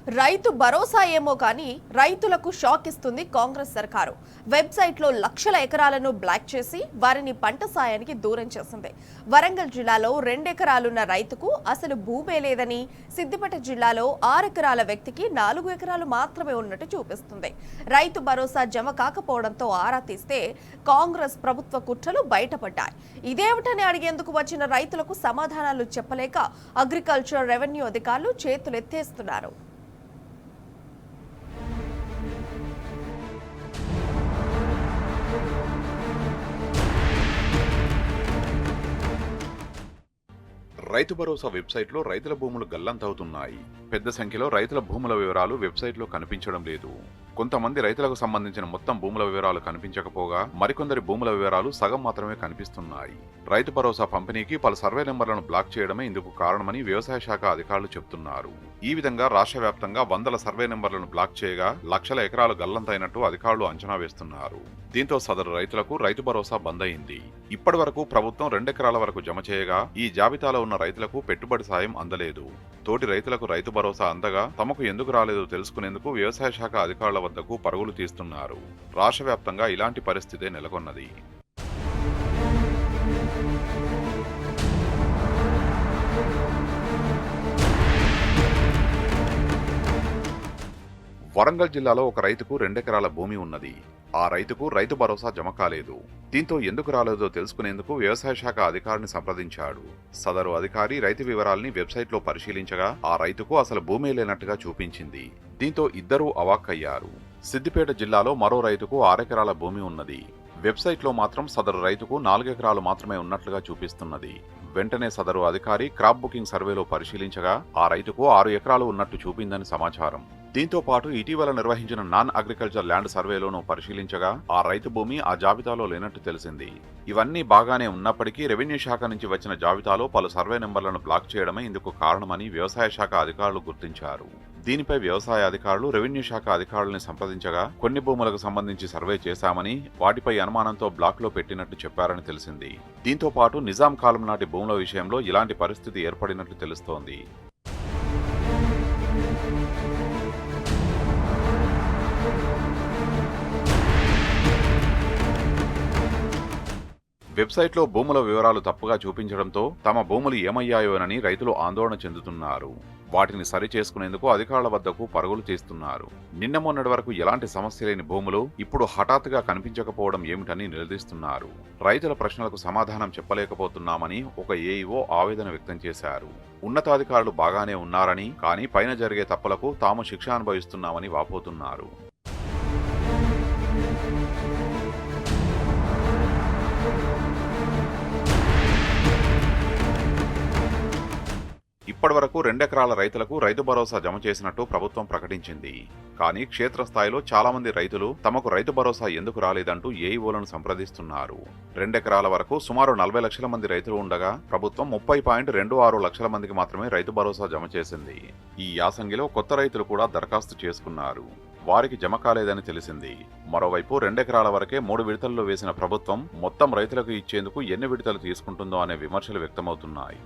రైతు భరోసా ఏమో కానీ రైతులకు షాక్ ఇస్తుంది కాంగ్రెస్ సర్కారు. వెబ్సైట్లో లక్షల ఎకరాలను బ్లాక్ చేసి వారిని పంట సాయానికి దూరం చేసింది. వరంగల్ జిల్లాలో 2 ఎకరాలున్న రైతుకు అసలు భూమే లేదని, సిద్దిపేట జిల్లాలో 6 ఎకరాల వ్యక్తికి 4 ఎకరాలు మాత్రమే ఉన్నట్టు చూపిస్తుంది. రైతు భరోసా జమ కాకపోవడంతో ఆరా తీస్తే కాంగ్రెస్ ప్రభుత్వ కుట్రలు బయటపడ్డాయి. ఇదేమిటని అడిగేందుకు వచ్చిన రైతులకు సమాధానాలు చెప్పలేక అగ్రికల్చర్, రెవెన్యూ అధికారులు చేతులెత్తేస్తున్నారు. రైతు భరోసా వెబ్సైట్లో రైతుల భూములు గల్లంతవుతున్నాయి. పెద్ద సంఖ్యలో రైతుల భూముల వివరాలు వెబ్సైట్లో కనిపించడం లేదు. కొంతమంది రైతులకు సంబంధించిన మొత్తం భూముల వివరాలు కనిపించకపోగా మరికొందరి భూముల వివరాలు సగం మాత్రమే కనిపిస్తున్నాయి. రైతు భరోసా పంపిణీకి పలు సర్వే నెంబర్లను బ్లాక్ చేయడమే ఇందుకు కారణమని వ్యవసాయ శాఖ అధికారులు చెబుతున్నారు. ఈ విధంగా రాష్ట్ర వ్యాప్తంగా వందల సర్వే నెంబర్లను బ్లాక్ చేయగా లక్షల ఎకరాలు గల్లంతైనట్టు అధికారులు అంచనా వేస్తున్నారు. దీంతో సదరు రైతులకు రైతు భరోసా బంద్ అయింది. ఇప్పటి వరకు ప్రభుత్వం 2 ఎకరాల వరకు జమ చేయగా ఈ జాబితాలో ఉన్న రైతులకు పెట్టుబడి సాయం అందలేదు. తోటి రైతులకు రైతు భరోసా అందగా తమకు ఎందుకు రాలేదో తెలుసుకునేందుకు వ్యవసాయ శాఖ అధికారుల వద్దకు పరుగులు తీస్తున్నారు. రాష్ట్ర వ్యాప్తంగా ఇలాంటి పరిస్థితే నెలకొన్నది. వరంగల్ జిల్లాలో ఒక రైతుకు 2 ఎకరాల భూమి ఉన్నది. ఆ రైతుకు రైతు భరోసా జమ కాలేదు. దీంతో ఎందుకు రాలేదో తెలుసుకునేందుకు వ్యవసాయ శాఖ అధికారిని సంప్రదించాడు. సదరు అధికారి రైతు వివరాల్ని వెబ్సైట్లో పరిశీలించగా ఆ రైతుకు అసలు భూమే లేనట్టుగా చూపించింది. దీంతో ఇద్దరూ అవాక్కయ్యారు. సిద్దిపేట జిల్లాలో మరో రైతుకు 6 ఎకరాల భూమి ఉన్నది. వెబ్సైట్లో మాత్రం సదరు రైతుకు 4 ఎకరాలు మాత్రమే ఉన్నట్లుగా చూపిస్తున్నది. వెంటనే సదరు అధికారి క్రాప్ బుకింగ్ సర్వేలో పరిశీలించగా ఆ రైతుకు 6 ఎకరాలు ఉన్నట్టు చూపిందని సమాచారం. దీంతో పాటు ఇటీవల నిర్వహించిన నాన్ అగ్రికల్చర్ ల్యాండ్ సర్వేలోనూ పరిశీలించగా ఆ రైతు భూమి ఆ జాబితాలో లేనట్టు తెలిసింది. ఇవన్నీ బాగానే ఉన్నప్పటికీ రెవెన్యూ శాఖ నుంచి వచ్చిన జాబితాలో పలు సర్వే నెంబర్లను బ్లాక్ చేయడమే ఇందుకు కారణమని వ్యవసాయ శాఖ అధికారులు గుర్తించారు. దీనిపై వ్యవసాయ అధికారులు రెవెన్యూ శాఖ అధికారులను సంప్రదించగా కొన్ని భూములకు సంబంధించి సర్వే చేశామని, వాటిపై అనుమానంతో బ్లాక్ లో పెట్టినట్టు చెప్పారని తెలిసింది. దీంతో పాటు నిజాం కాలం నాటి భూముల విషయంలో ఇలాంటి పరిస్థితి ఏర్పడినట్లు తెలుస్తోంది. వెబ్సైట్లో భూముల వివరాలు తప్పుగా చూపించడంతో తమ భూములు ఏమయ్యాయోనని రైతులు ఆందోళన చెందుతున్నారు. వాటిని సరిచేసుకునేందుకు అధికారుల వద్దకు పరుగులు తీస్తున్నారు. నిన్న మొన్నటి వరకు ఎలాంటి సమస్య లేని భూములు ఇప్పుడు హఠాత్తుగా కనిపించకపోవడం ఏమిటని నిలదీస్తున్నారు. రైతుల ప్రశ్నలకు సమాధానం చెప్పలేకపోతున్నామని ఒక ఏఈఓ ఆవేదన వ్యక్తం చేశారు. ఉన్నతాధికారులు బాగానే ఉన్నారని, కానీ పైన జరిగే తప్పులకు తాము శిక్ష అనుభవిస్తున్నామని వాపోతున్నారు. ఇప్పటివరకు 2 ఎకరాల రైతులకు రైతు భరోసా జమ చేసినట్టు ప్రభుత్వం ప్రకటించింది. కానీ క్షేత్రస్థాయిలో చాలా మంది రైతులు తమకు రైతు భరోసా ఎందుకు రాలేదంటూ ఏఈఓలను సంప్రదిస్తున్నారు. 2 ఎకరాల వరకు సుమారు 40 లక్షల మంది రైతులు ఉండగా ప్రభుత్వం 30.26 లక్షల మందికి మాత్రమే రైతు భరోసా జమ చేసింది. ఈ యాసంగిలో కొత్త రైతులు కూడా దరఖాస్తు చేసుకున్నారు. వారికి జమ కాలేదని తెలిసింది. మరోవైపు 2 ఎకరాల వరకే 3 విడతల్లో వేసిన ప్రభుత్వం మొత్తం రైతులకు ఇచ్చేందుకు ఎన్ని విడతలు తీసుకుంటుందో అనే విమర్శలు వ్యక్తమవుతున్నాయి.